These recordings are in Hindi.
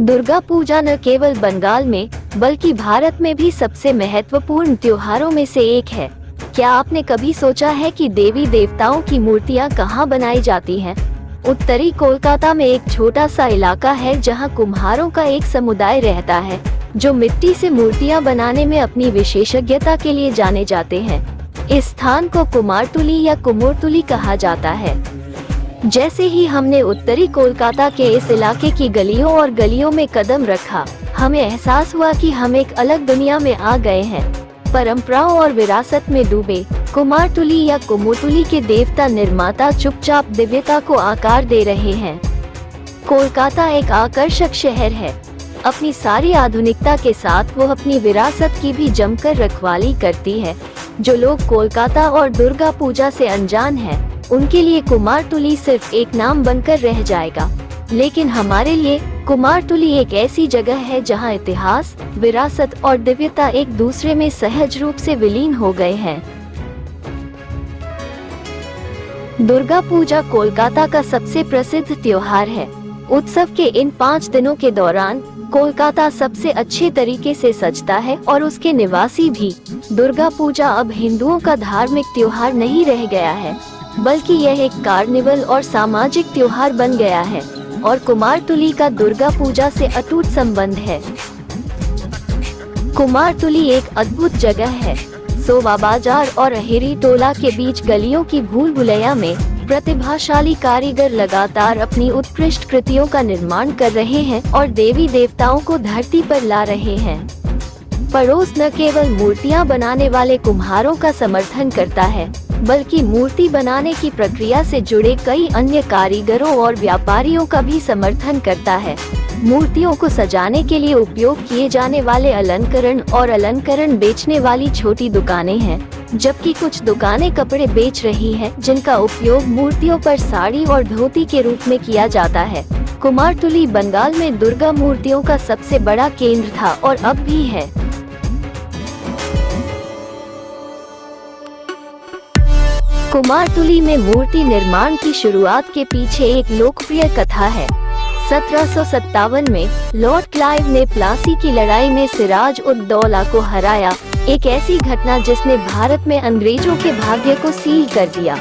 दुर्गा पूजा न केवल बंगाल में बल्कि भारत में भी सबसे महत्वपूर्ण त्योहारों में से एक है। क्या आपने कभी सोचा है कि देवी देवताओं की मूर्तियां कहाँ बनाई जाती हैं? उत्तरी कोलकाता में एक छोटा सा इलाका है जहां कुम्हारों का एक समुदाय रहता है जो मिट्टी से मूर्तियां बनाने में अपनी विशेषज्ञता के लिए जाने जाते हैं। इस स्थान को कुमारटुली या कुमोरटुली कहा जाता है। जैसे ही हमने उत्तरी कोलकाता के इस इलाके की गलियों और गलियों में कदम रखा, हमें एहसास हुआ कि हम एक अलग दुनिया में आ गए हैं। परंपराओं और विरासत में डूबे कुमारटुली या कुमोरटुली के देवता निर्माता चुपचाप दिव्यता को आकार दे रहे हैं। कोलकाता एक आकर्षक शहर है। अपनी सारी आधुनिकता के साथ वो अपनी विरासत की भी जमकर रखवाली करती है। जो लोग कोलकाता और दुर्गा पूजा से अनजान हैं, उनके लिए कुमारटुली सिर्फ एक नाम बनकर रह जाएगा। लेकिन हमारे लिए कुमारटुली एक ऐसी जगह है जहां इतिहास, विरासत और दिव्यता एक दूसरे में सहज रूप से विलीन हो गए हैं। दुर्गा पूजा कोलकाता का सबसे प्रसिद्ध त्योहार है। उत्सव के इन 5 दिनों के दौरान कोलकाता सबसे अच्छे तरीके से सजता है और उसके निवासी भी। दुर्गा पूजा अब हिंदुओं का धार्मिक त्योहार नहीं रह गया है, बल्कि यह एक कार्निवल और सामाजिक त्योहार बन गया है और कुमारटुली का दुर्गा पूजा से अटूट संबंध है। कुमारटुली एक अद्भुत जगह है। सोवा बाजार और अहिरी टोला के बीच गलियों की भूल भुलैया में प्रतिभाशाली कारीगर लगातार अपनी उत्कृष्ट कृतियों का निर्माण कर रहे हैं और देवी देवताओं को धरती पर ला रहे हैं। पड़ोस न केवल मूर्तियां बनाने वाले कुम्हारों का समर्थन करता है, बल्कि मूर्ति बनाने की प्रक्रिया से जुड़े कई अन्य कारीगरों और व्यापारियों का भी समर्थन करता है। मूर्तियों को सजाने के लिए उपयोग किए जाने वाले अलंकरण और अलंकरण बेचने वाली छोटी दुकानें हैं, जबकि कुछ दुकानें कपड़े बेच रही हैं, जिनका उपयोग मूर्तियों पर साड़ी और धोती के रूप में किया जाता है। कुमारटुली बंगाल में दुर्गा मूर्तियों का सबसे बड़ा केंद्र था और अब भी है। कुमारटुली में मूर्ति निर्माण की शुरुआत के पीछे एक लोकप्रिय कथा है। 1757 में लॉर्ड क्लाइव ने प्लासी की लड़ाई में सिराज उद दौला को हराया, एक ऐसी घटना जिसने भारत में अंग्रेजों के भाग्य को सील कर दिया।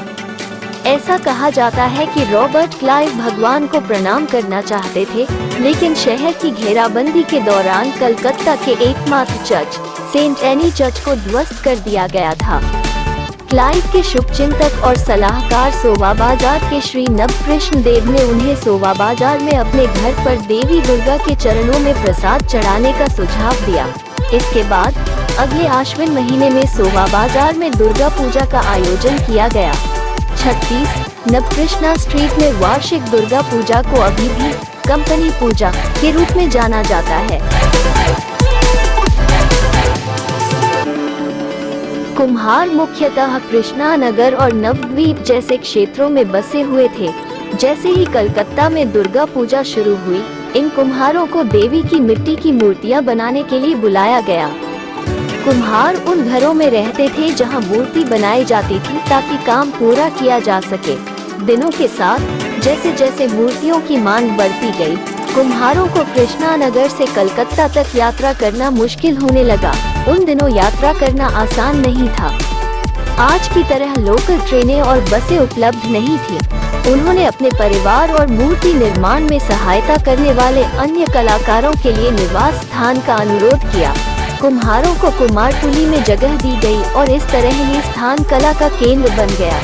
ऐसा कहा जाता है कि रॉबर्ट क्लाइव भगवान को प्रणाम करना चाहते थे, लेकिन शहर की घेराबंदी के दौरान कलकत्ता के एकमात्र चर्च सेंट एनी चर्च को ध्वस्त कर दिया गया था। क्लाइव के शुभचिंतक और सलाहकार सोवा बाजार के श्री नवकृष्ण देव ने उन्हें सोवा बाजार में अपने घर पर देवी दुर्गा के चरणों में प्रसाद चढ़ाने का सुझाव दिया। इसके बाद अगले आश्विन महीने में सोवा बाजार में दुर्गा पूजा का आयोजन किया गया। 36 नवकृष्णा स्ट्रीट में वार्षिक दुर्गा पूजा को अभी भी कंपनी पूजा के रूप में जाना जाता है। कुम्हार मुख्यतः कृष्णा नगर और नवद्वीप जैसे क्षेत्रों में बसे हुए थे। जैसे ही कलकत्ता में दुर्गा पूजा शुरू हुई, इन कुम्हारों को देवी की मिट्टी की मूर्तियां बनाने के लिए बुलाया गया। कुम्हार उन घरों में रहते थे जहां मूर्ति बनाई जाती थी ताकि काम पूरा किया जा सके। दिनों के साथ जैसे जैसे मूर्तियों की मांग बढ़ती गई, कुम्हारों को कृष्णा नगर से कलकत्ता तक यात्रा करना मुश्किल होने लगा। उन दिनों यात्रा करना आसान नहीं था। आज की तरह लोकल ट्रेनें और बसें उपलब्ध नहीं थी। उन्होंने अपने परिवार और मूर्ति निर्माण में सहायता करने वाले अन्य कलाकारों के लिए निवास स्थान का अनुरोध किया। कुम्हारों को कुमारटुली में जगह दी गई और इस तरह ये स्थान कला का केंद्र बन गया।